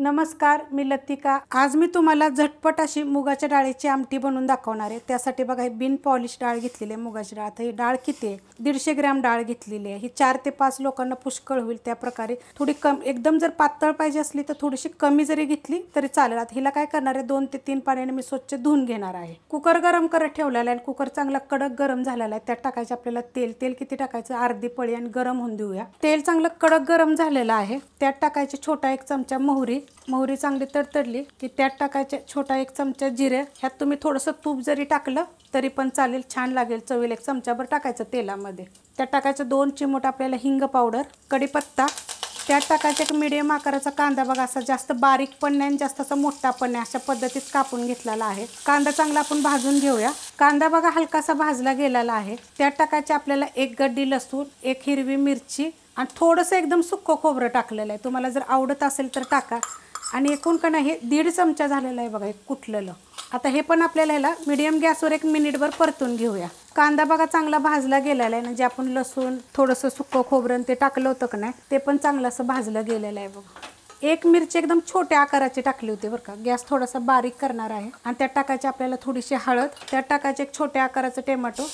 नमस्कार, मी लतिका। आज मी तुम्हाला झटपट अशी मुगाच्या डाळीची आमटी बनवून दाखवणार आहे। त्यासाठी बघा, हे बिन पॉलिश डाळ घेतलेली आहे, मुगाची डाळ। आता ही डाळ किती आहे? 150 ग्रॅम डाळ घेतलेली आहे। ही 4 ते 5 लोकांना पुष्कळ होईल त्या प्रकारे। थोडी कम एकदम जर पातळ पाहिजे असली तर थोडीशी कमी जरी घेतली तरी चालेल। आता हिला काय करणार आहे, 2 ते 3 पाण्याने मी स्वच्छ धुवून घेणार आहे। कुकर गरम करत ठेवलेला आहे। कुकर चांगला कडक गरम झालेला आहे। त्यात टाकायचं आपल्याला तेल। तेल किती टाकायचं? अर्धी पळी, आणि गरम होऊन देऊया। तेल चांगलं कडक गरम झालेलं आहे। त्यात टाकायचे छोटा 1 चमचा मोहरी। मोहरी चांगली तडतडली की त्यात टाकायचे छोटा 1 चमचा जिरे। ह्यात तुम्ही थोडंसं तूप जरी टाकलं तरी पण चालेल, छान लागेल चवीला। 1 चमचाभर टाकायचं तेलामध्ये। त्यात टाकायचं 2 चिमूट आपल्याला हिंग पावडर, कढीपत्ता। त्यात टाकायचं 1 मीडियम आकाराचा कांदा। बघा, असा जास्त बारीक पण नाही, जास्त असा मोठा पण नाही, अशा पद्धतीत कापून घेतलेला आहे। कांदा चांगला आपण भाजून घेऊया। कांदा बघा हलकासा भाजला गेलेला आहे। त्यात टाकायचे आपल्याला 1 गड्डी लसूण, 1 हिरवी मिरची, आणि थोडंसं एकदम सुक्कं खोबरं टाकलेलं आहे। तुम्हाला जर आवडत असेल तर टाका। आणि एकूण का नाही, 1.5 चमचा झालेला आहे बघा, हे कुटलेलं। आता हे पण आपल्याला ह्याला मीडियम गॅसवर 1 मिनिटभर परतून घेऊया। कांदा बघा चांगला भाजला गेलेला आहे, म्हणजे आपण लसूण, थोडंसं सुक्कं खोबरं ते टाकलं होतं का नाही, ते पण चांगलं असं भाजलं गेलेलं आहे बघा। 1 मिरची एकदम छोट्या आकाराची टाकली होती बरं का। गॅस थोडासा बारीक करणार आहे। आणि त्यात टाकायची आपल्याला थोडीशी हळद। त्यात टाकायचे 1 छोट्या आकाराचं टोमॅटो,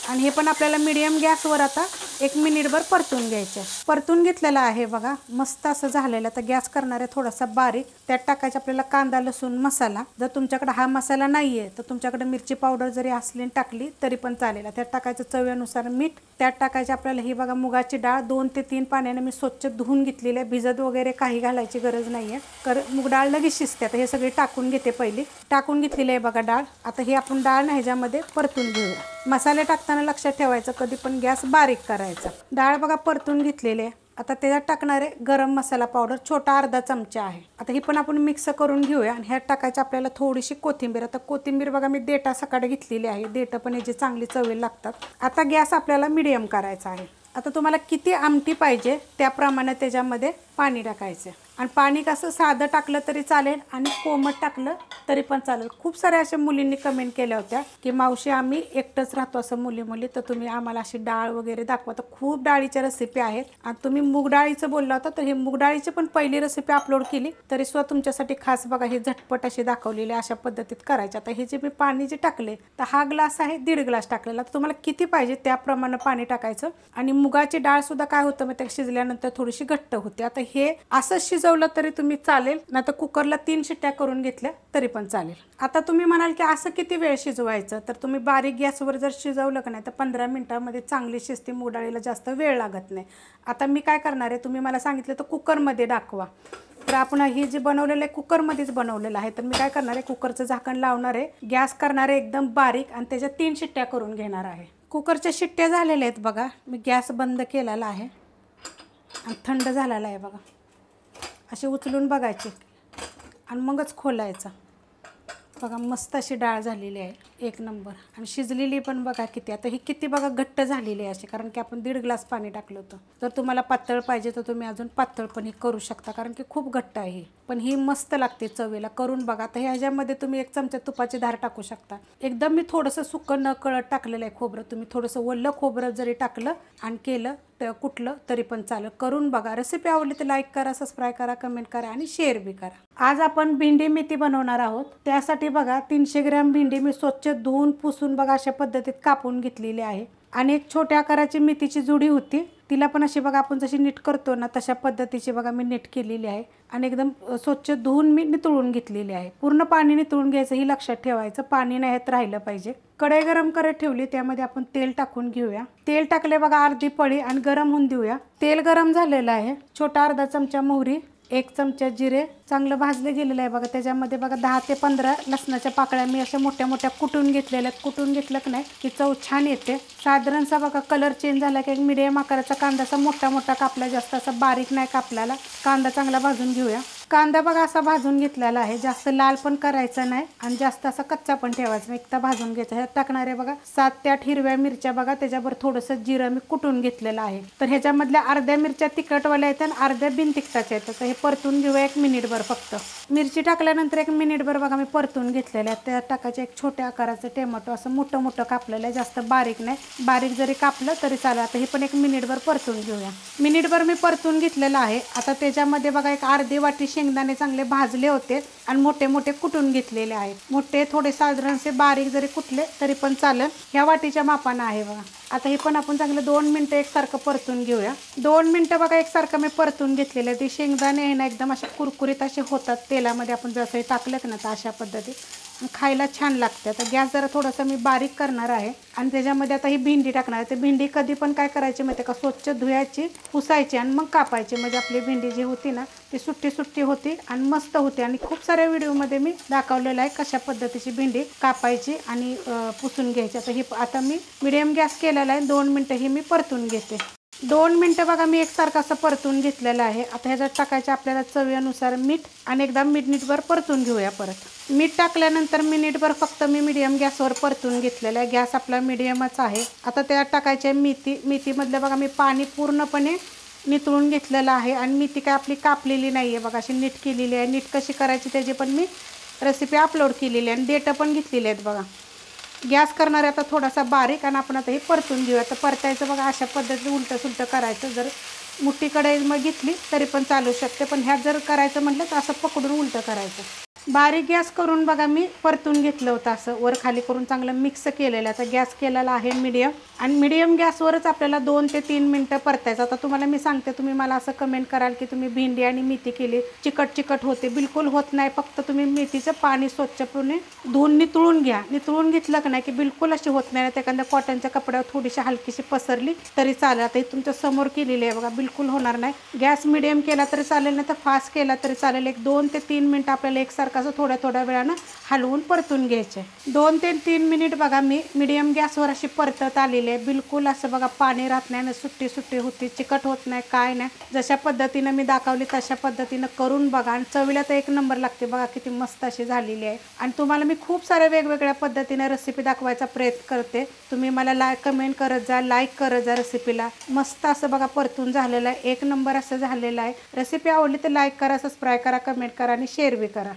आणि हे पण आपल्याला मीडियम गॅसवर आता 1 मिनिटभर परतून घ्यायचं। परतून घेतलेला आहे बघा, मस्त असं झालेलं। तर गॅस करणार आहे थोडासा बारीक। त्यात टाकायचं आपल्याला कांदा लसूण मसाला। जर तुमच्याकडे हा मसाला नाही आहे तर तुमच्याकडे मिरची पावडर जरी असली टाकली तरी पण चालेल। त्यात टाकायचं चवीनुसार मीठ। त्यात टाकायचं आपल्याला ही बघा मुगाची डाळ 2 ते 3 पाण्याने मी स्वच्छ धुवून घेतलेली आहे। भिजत वगैरे काही घालायची गरज नाही आहे, कारण मूग डाळ लगेच शिजते। आता हे सगळे टाकून घेते पहिली। टाकून घेतलेली आहे बघा डाळ। आता हे आपण डाळ ह्याच्यामध्ये परतून घेऊया। मसाले टाकताना लक्षात ठेवायचं, कधी पण गॅस बारीक करायचा। डाळ बघा परतून घेतलेली आहे। आता त्याच्यात टाकणार आहे गरम मसाला पावडर, छोटा अर्धा चमचा आहे। आता ही पण आपण मिक्स करून घेऊया। आणि ह्यात टाकायचं आपल्याला थोडीशी कोथिंबीर। आता कोथिंबीर बघा मी देठा सकाळी घेतलेली आहे। देठं पण याची चांगली चवीला लागतात। आता गॅस आपल्याला मीडियम करायचा आहे। आता तुम्हाला किती आमटी पाहिजे त्याप्रमाणे त्याच्यामध्ये पाणी टाकायचं। आणि पाणी कसं साधं टाकलं तरी चालेल आणि कोमट टाकलं तरी पण चालेल। खूप साऱ्या अशा मुलींनी कमेंट केल्या होत्या की मावशी आम्ही एकटंच राहतो असं मुली, तर तुम्ही आम्हाला अशी डाळ वगैरे दाखवा। तर खूप डाळीच्या रेसिपी आहेत। आणि तुम्ही मूग डाळीचं बोलला होता, तर हे मूग डाळीची पण पहिली रेसिपी अपलोड केली तरी सुद्धा तुमच्यासाठी खास बघा, हे झटपट अशी दाखवलेली अशा पद्धतीत करायचे। आता हे जे मी पाणी जे टाकले, तर हा ग्लास आहे 1.5 ग्लास टाकलेला। तर तुम्हाला किती पाहिजे त्याप्रमाणे पाणी टाकायचं। आणि मुगाची डाळ सुद्धा काय होतं मग त्या शिजल्यानंतर थोडीशी घट्ट होते। आता हे असं शिजवलं तरी तुम्ही चालेल, नाही तर कुकरला 3 शिट्ट्या करून घेतल्या तरी पण चालेल। आता तुम्ही म्हणाल की असं किती वेळ शिजवायचं, तर तुम्ही बारीक गॅसवर जर शिजवलं का नाही तर 15 मिनिटांमध्ये चांगली शिजते। मूग डाळीला जास्त वेळ लागत नाही। आता मी काय करणार आहे, तुम्ही मला सांगितलं तर कुकरमध्ये दाखवा, तर आपण हे जे बनवलेलं आहे कुकरमध्येच बनवलेलं आहे। तर मी काय करणार आहे, कुकरचं झाकण लावणार आहे, गॅस करणार आहे एकदम बारीक, आणि त्याच्या 3 शिट्ट्या करून घेणार आहे। कुकरच्या शिट्ट्या झालेल्या आहेत बघा। मी गॅस बंद केलेला आहे आणि थंड झालेला आहे बघा। असे उचलून बघायचे आणि मगच खोलायचं। बघा मस्त अशी डाळ झालेली आहे, 1 नंबर। आणि शिजलेली पण बघा किती। आता ही किती बघा घट्ट झालेली आहे अशी, कारण की आपण 1.5 ग्लास पाणी टाकलं होतं। जर तुम्हाला पातळ पाहिजे तर तुम्ही अजून पातळ पण ही करू शकता, कारण की खूप घट्ट आहे। पण ही मस्त लागते चवीला, करून बघा। आता ह्याच्यामध्ये तुम्ही 1 चमचा तुपाची धार टाकू शकता। एकदम मी थोडंसं सुकं न कळत टाकलेलं आहे खोबरं। तुम्ही थोडंसं ओलं खोबरं जरी टाकलं आणि केलं तर कुठलं तरी पण चालेल, करून बघा। रेसिपी आवडली तर लाईक करा, सबस्क्राईब करा, कमेंट करा आणि शेअर बी करा। आज आपण भेंडी मेथी बनवणार आहोत। त्यासाठी बघा 300 ग्रॅम भेंडी मी स्वच्छ धुवून पुसून बघा अशा पद्धतीत कापून घेतलेली आहे। आणि 1 छोट्या आकाराची मेथीची जुडी होती, तिला पण अशी बघा आपण जशी नीट करतो ना तशा पद्धतीची बघा मी नीट केलेली आहे। आणि एकदम स्वच्छ धुवून मी नितळून घेतलेली आहे। पूर्ण पाणी नितळून घ्यायचं, ही लक्षात ठेवायचं, पाणी नाही राहिलं पाहिजे। कढई गरम करत ठेवली, त्यामध्ये आपण तेल टाकून घेऊया। तेल टाकले बघा अर्धी पळी, आणि गरम होऊन देऊया। तेल गरम झालेलं आहे। छोटा अर्धा चमचा मोहरी, 1 चमचा जिरे चांगलं भाजले गेलेलं आहे बघा। त्याच्यामध्ये बघा 10 ते 15 लसणाच्या पाकळ्या मी अशा मोठ्या मोठ्या कुटून घेतलेल्या आहेत। कुटून घेतलं की नाही की चव छान येते। साधारणसा बघा कलर चेंज झाला की 1 मीडियम आकाराचा कांदा असा मोठा मोठा कापला, जास्त असा बारीक नाही कापलेला। कांदा चांगला भाजून घेऊया। कांदा बघा असा भाजून घेतलेला आहे, जास्त लाल पण करायचा नाही आणि जास्त असा कच्चा पण ठेवायचा नाही, एकदा भाजून घ्यायचा। ह्यात टाकणार आहे बघा 7 ते 8 हिरव्या मिरच्या बघा, त्याच्यावर थोडंसं जिरं मी कुटून घेतलेलं आहे। तर ह्याच्यामधल्या अर्ध्या मिरच्या तिखटवाल्या आहेत आणि अर्ध्या बिन तिखटाच्या आहेत। तर हे परतून घेऊया 1 मिनिटभर फक्त। मिरची टाकल्यानंतर 1 मिनिटभर बघा मी परतून घेतलेल्या आहेत। त्यात टाकायचे 1 छोट्या आकाराचं टोमॅटो, असं मोठं मोठं कापलेलं आहे, जास्त बारीक नाही, बारीक जरी कापलं तरी चालेल। आता हे पण 1 मिनिटभर परतून घेऊया। मिनिटभर मी परतून घेतलेलं आहे। आता त्याच्यामध्ये बघा 1 अर्धी वाटी शेंगदाणे चांगले भाजले होते आणि मोठे मोठे कुटून घेतलेले आहेत। मोठे थोडे साधारणसे बारीक जरी कुटले तरी पण चालेल। ह्या वाटीच्या मापानं आहे बघा। आता हे पण आपण चांगलं 2 मिनिटं एकसारखं परतून घेऊया। 2 मिनिटं बघा एकसारखं मी परतून घेतलेलं आहे। ते शेंगदाणे आहे ना एकदम असे कुरकुरीत असे होतात तेलामध्ये आपण जसं टाकलं ना तर अशा पद्धतीत खायला छान लागते। आता गॅस जरा थोडासा मी बारीक करणार आहे आणि त्याच्यामध्ये आता ही भेंडी टाकणार आहे। ते भेंडी कधी पण काय करायची माहिती का, स्वच्छ धुवायची, पुसायची आणि मग कापायची, म्हणजे आपली भेंडी जी होती ना ती सुट्टी सुट्टी होती आणि मस्त होती। आणि खूप साऱ्या व्हिडिओमध्ये मी दाखवलेलं आहे कशा पद्धतीची भेंडी कापायची आणि पुसून घ्यायची। आता मी मीडियम गॅस केलेला आहे। 2 मिनिटं ही मी परतून घेते। 2 मिनिटं बघा मी एकसारखं असं परतून घेतलेलं आहे। आता ह्याच्यात टाकायचे आपल्याला चवीनुसार मीठ आणि एकदा मिनिटभर परतून घेऊया। परत मीठ टाकल्यानंतर मिनिटभर फक्त मी मीडियम गॅसवर परतून घेतलेलं आहे। गॅस आपला मीडियमच आहे। आता त्यात टाकायचे मेथीमधलं बघा मी पाणी पूर्णपणे नितळून घेतलेलं आहे आणि मेथी काय आपली कापलेली नाही आहे बघा, अशी नीट केलेली आहे। नीट कशी करायची त्याची पण मी रेसिपी अपलोड केलेली आहे आणि डेटा पण घेतलेली आहेत बघा। गॅस करणार आहे आता थोडासा बारीक आणि आपण आता हे परतून घेऊया। तर परतायचं बघा अशा पद्धतीने उलटं सुलटं करायचं। जर मोठी कढई मग घेतली तरी पण चालू शकते, पण ह्यात जर करायचं म्हटलं तर असं पकडून उलटं करायचं। बारीक गॅस करून बघा मी परतून घेतलं होतं, असं वर खाली करून चांगलं मिक्स केलेलं आहे। आता गॅस केलेला आहे मीडियम आणि मीडियम गॅसवरच आपल्याला 2 ते 3 मिनिटं परतायचं। आता तुम्हाला मी सांगते, तुम्ही मला असं कमेंट कराल की तुम्ही भेंडी आणि मेथी केली चिकट चिकट होते, बिलकुल होत नाही। फक्त तुम्ही मेथीचं पाणी स्वच्छपणे धुवून नितळून घ्या। नितळून घेतलं की नाही की बिलकुल अशी होत नाही। तर एखाद्या कॉटनच्या कपड्यावर थोडीशी हलकीशी पसरली तरी चालेल। आता हे तुमच्या समोर केलेली आहे बघा, बिलकुल होणार नाही। गॅस मीडियम केला तरी चालेल, नाही तर फास्ट केला तरी चालेल। एक 2 ते 3 मिनिटं आपल्याला एकसारखं असं थोड्या थोड्या वेळानं हलवून परतून घ्यायचे। 2 ते 3 मिनिट बघा मी मीडियम गॅसवर अशी परतत आलेली आहे। बिलकुल असं बघा पाणी राहत नाही ना, सुट्टी सुट्टी होती, चिकट होत नाही, काय नाही। जशा पद्धतीनं मी दाखवली तशा पद्धतीनं करून बघा आणि चवीला तर एक नंबर लागते बघा, किती मस्त अशी झालेली आहे। आणि तुम्हाला मी खूप साऱ्या वेगवेगळ्या पद्धतीने रेसिपी दाखवायचा प्रयत्न करते। तुम्ही मला कमेंट करत जा, लाईक करत जा रेसिपीला। मस्त असं बघा परतून झालेलं आहे, एक नंबर असं झालेलं आहे। रेसिपी आवडली तर लाईक करा, सबस्क्राईब करा, कमेंट करा आणि शेअर बी करा।